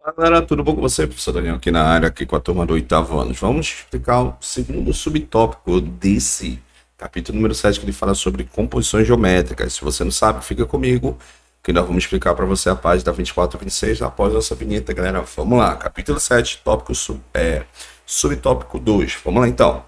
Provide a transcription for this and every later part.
Fala, galera, tudo bom com você? Professor Daniel aqui na área, aqui com a turma do oitavo ano. Vamos explicar o segundo subtópico desse capítulo número 7, que ele fala sobre composições geométricas. Se você não sabe, fica comigo, que nós vamos explicar para você a página 24 e 26 após a nossa vinheta, galera. Vamos lá, capítulo 7, subtópico 2. Vamos lá, então.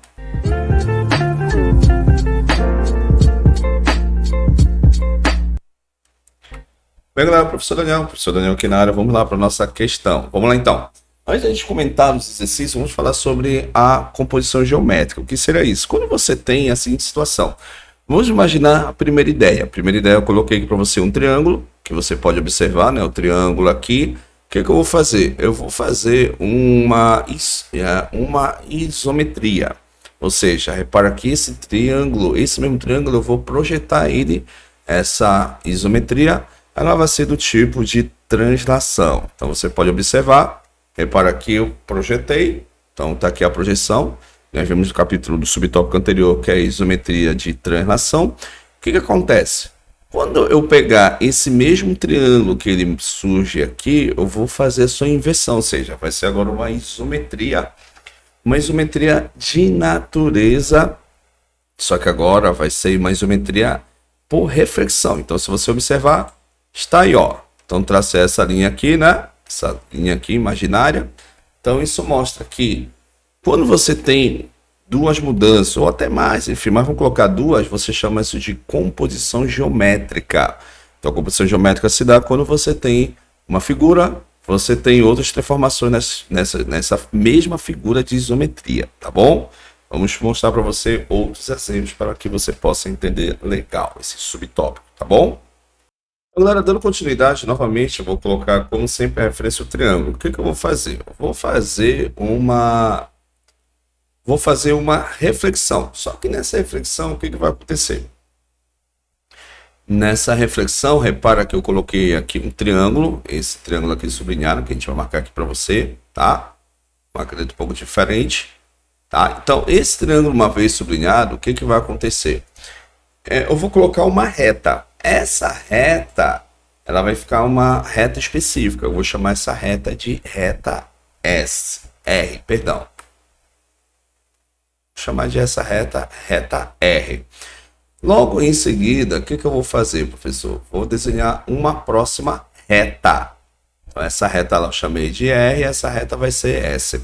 Bem, galera, professor Daniel aqui na área, vamos lá para a nossa questão. Vamos lá, então. Antes de a gente comentar os exercícios, vamos falar sobre a composição geométrica. O que seria isso? Quando você tem a seguinte situação, vamos imaginar a primeira ideia. A primeira ideia eu coloquei aqui para você um triângulo, que você pode observar, né? O triângulo aqui. O que eu vou fazer? Eu vou fazer uma isometria. Ou seja, repara que esse triângulo, esse mesmo triângulo, eu vou projetar ele, essa isometria, ela vai ser do tipo de translação. Então você pode observar, repara que eu projetei, então está aqui a projeção. Nós vimos no capítulo do subtópico anterior, que é a isometria de translação. O que acontece? Quando eu pegar esse mesmo triângulo que ele surge aqui, eu vou fazer a sua inversão, ou seja, vai ser agora uma isometria de natureza, só que agora vai ser uma isometria por reflexão. Então, se você observar, está aí, ó. Então, tracei essa linha aqui, né? Essa linha aqui imaginária. Então, isso mostra que quando você tem duas mudanças, ou até mais, enfim, mas vamos colocar duas, você chama isso de composição geométrica. Então, a composição geométrica se dá quando você tem uma figura, você tem outras transformações nessa mesma figura de isometria, tá bom? Vamos mostrar para você outros exemplos para que você possa entender legal esse subtópico, tá bom? Galera, dando continuidade, novamente, eu vou colocar, como sempre, a referência o triângulo. O que eu vou fazer? Eu vou fazer uma reflexão. Só que nessa reflexão, o que vai acontecer? Nessa reflexão, repara que eu coloquei aqui um triângulo, esse triângulo aqui sublinhado, que a gente vai marcar aqui para você, tá? Uma caneta um pouco diferente, tá? Então, esse triângulo, uma vez sublinhado, o que vai acontecer? Eu vou colocar uma reta. Essa reta, ela vai ficar uma reta específica. Eu vou chamar essa reta de reta R. Vou chamar de essa reta R. Logo em seguida, o que eu vou fazer, professor? Vou desenhar uma próxima reta. Então, essa reta eu chamei de R, essa reta vai ser S.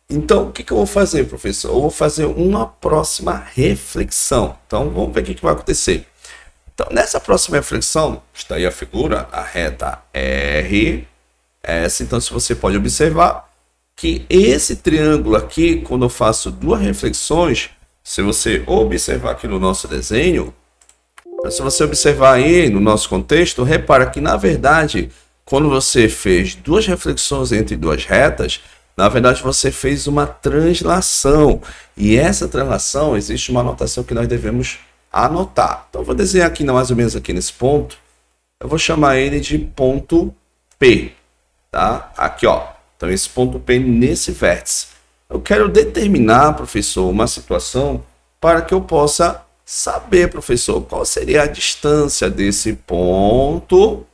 Então, o que eu vou fazer, professor? Eu vou fazer uma próxima reflexão. Então, vamos ver o que vai acontecer. Então, nessa próxima reflexão, está aí a figura, a reta R, S. Então, se você pode observar que esse triângulo aqui, quando eu faço duas reflexões, se você observar aqui no nosso desenho, se você observar aí no nosso contexto, repara que, na verdade, quando você fez duas reflexões entre duas retas, na verdade, você fez uma translação. E essa translação, existe uma anotação que nós devemos anotar. Então, eu vou desenhar aqui, mais ou menos aqui nesse ponto. Eu vou chamar ele de ponto P. Tá? Aqui, ó. Então, esse ponto P nesse vértice. Eu quero determinar, professor, uma situação para que eu possa saber, professor, qual seria a distância desse ponto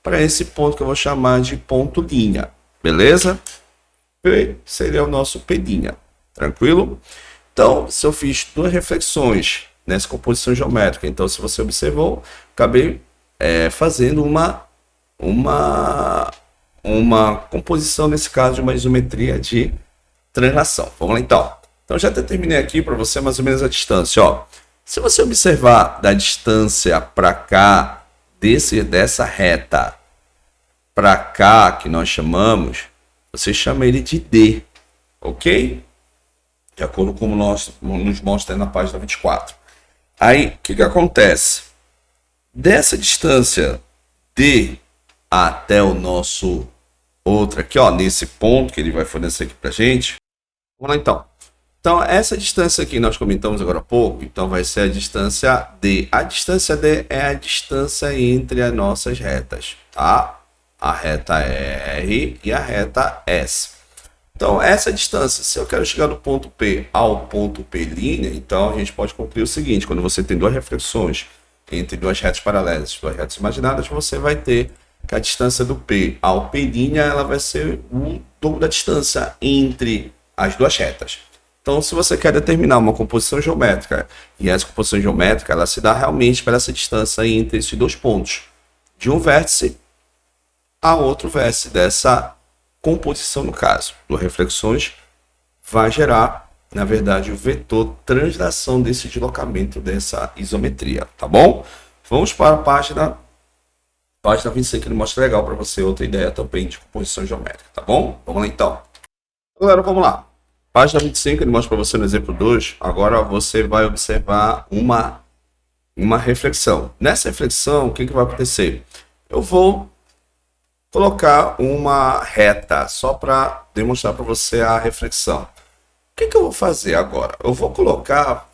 para esse ponto que eu vou chamar de ponto linha. Beleza? P seria o nosso P'. Tranquilo? Então, se eu fiz duas reflexões nessa composição geométrica, então, se você observou, acabei fazendo uma composição, nesse caso, de uma isometria de translação. Vamos lá, então. Então, já determinei aqui para você mais ou menos a distância. Ó. Se você observar da distância para cá, dessa reta para cá, que nós chamamos, você chama ele de D, ok? De acordo com como nos mostra aí na página 24. Aí, o que acontece? Dessa distância D até o nosso outro aqui, ó, nesse ponto que ele vai fornecer aqui pra gente. Vamos lá, então. Então, essa distância aqui nós comentamos agora há pouco, então vai ser a distância D. A distância D é a distância entre as nossas retas, tá? A reta R e a reta S. Então, essa distância, se eu quero chegar do ponto P ao ponto P', então a gente pode concluir o seguinte: quando você tem duas reflexões entre duas retas paralelas, duas retas imaginadas, você vai ter que a distância do P ao P', ela vai ser o dobro da distância entre as duas retas. Então, se você quer determinar uma composição geométrica, e essa composição geométrica, ela se dá realmente para essa distância entre esses dois pontos, de um vértice a outro vértice dessa composição, no caso, do reflexões, vai gerar, na verdade, o vetor translação desse deslocamento dessa isometria, tá bom? Vamos para a página 25, que ele mostra legal para você outra ideia também de composição geométrica, tá bom? Vamos lá então. Galera, vamos lá. Página 25, ele mostra para você no exemplo 2. Agora você vai observar uma reflexão. Nessa reflexão, o que vai acontecer? Eu vou colocar uma reta só para demonstrar para você a reflexão. O que eu vou fazer agora? Eu vou colocar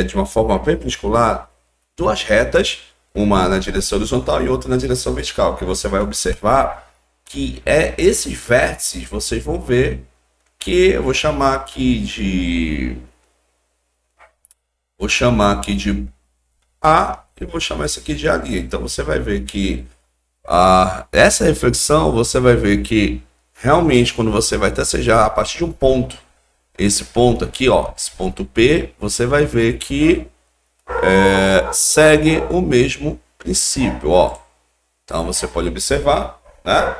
de uma forma perpendicular duas retas, uma na direção horizontal e outra na direção vertical, que você vai observar que esses vértices, vocês vão ver que eu vou chamar aqui de A e vou chamar isso aqui de A'. Então você vai ver que essa reflexão, você vai ver que realmente quando você vai tracejar a partir de um ponto, esse ponto aqui, ó, esse ponto P, você vai ver que segue o mesmo princípio, ó. Então você pode observar, né?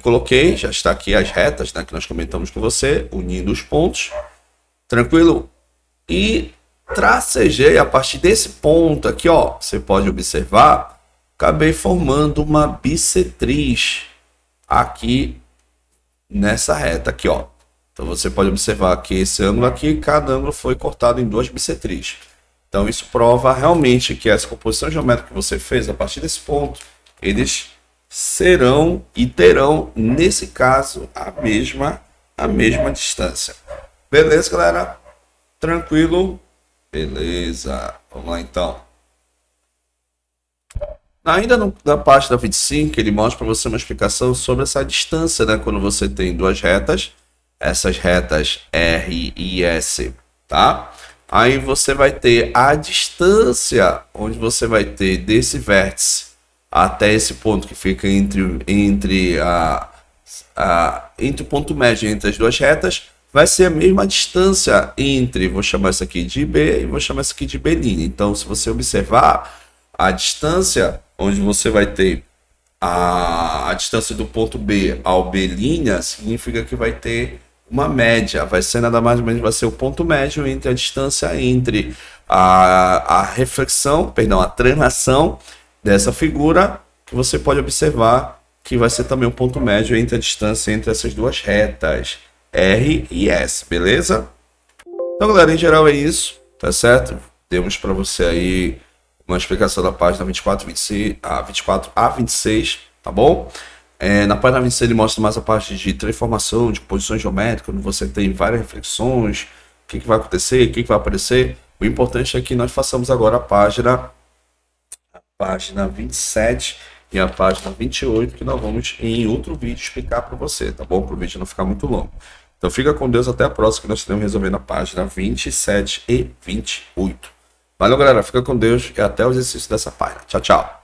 Coloquei, já está aqui as retas, né, que nós comentamos com você, unindo os pontos, tranquilo? E tracejei a partir desse ponto aqui, ó, você pode observar, acabei formando uma bissetriz aqui nessa reta aqui, ó. Então você pode observar que esse ângulo aqui, cada ângulo foi cortado em duas bissetrizes. Então isso prova realmente que essa composição geométrica que você fez a partir desse ponto, eles serão e terão, nesse caso, a mesma distância. Beleza, galera? Tranquilo? Beleza. Vamos lá, então. Ainda na página 25, ele mostra para você uma explicação sobre essa distância, né? Quando você tem duas retas, essas retas R e S, tá? Aí você vai ter a distância onde você vai ter desse vértice até esse ponto que fica entre o ponto médio entre as duas retas, vai ser a mesma distância entre, vou chamar isso aqui de B e vou chamar isso aqui de B'. Então, se você observar a distância onde você vai ter a distância do ponto B ao B', significa que vai ter uma média, vai ser nada mais ou menos, vai ser o ponto médio entre a distância entre a translação dessa figura, que você pode observar que vai ser também o ponto médio entre a distância entre essas duas retas, R e S, beleza? Então, galera, em geral é isso, tá certo? Demos para você aí uma explicação da página 24 a 26, tá bom? Na página 26 ele mostra mais a parte de transformação, de composições geométricas, onde você tem várias reflexões, o que vai acontecer, o que vai aparecer. O importante é que nós façamos agora a página 27 e a página 28, que nós vamos em outro vídeo explicar para você, tá bom? Para o vídeo não ficar muito longo. Então fica com Deus, até a próxima, que nós estaremos resolvendo a página 27 e 28. Valeu, galera, fica com Deus e até o exercício dessa página. Tchau, tchau.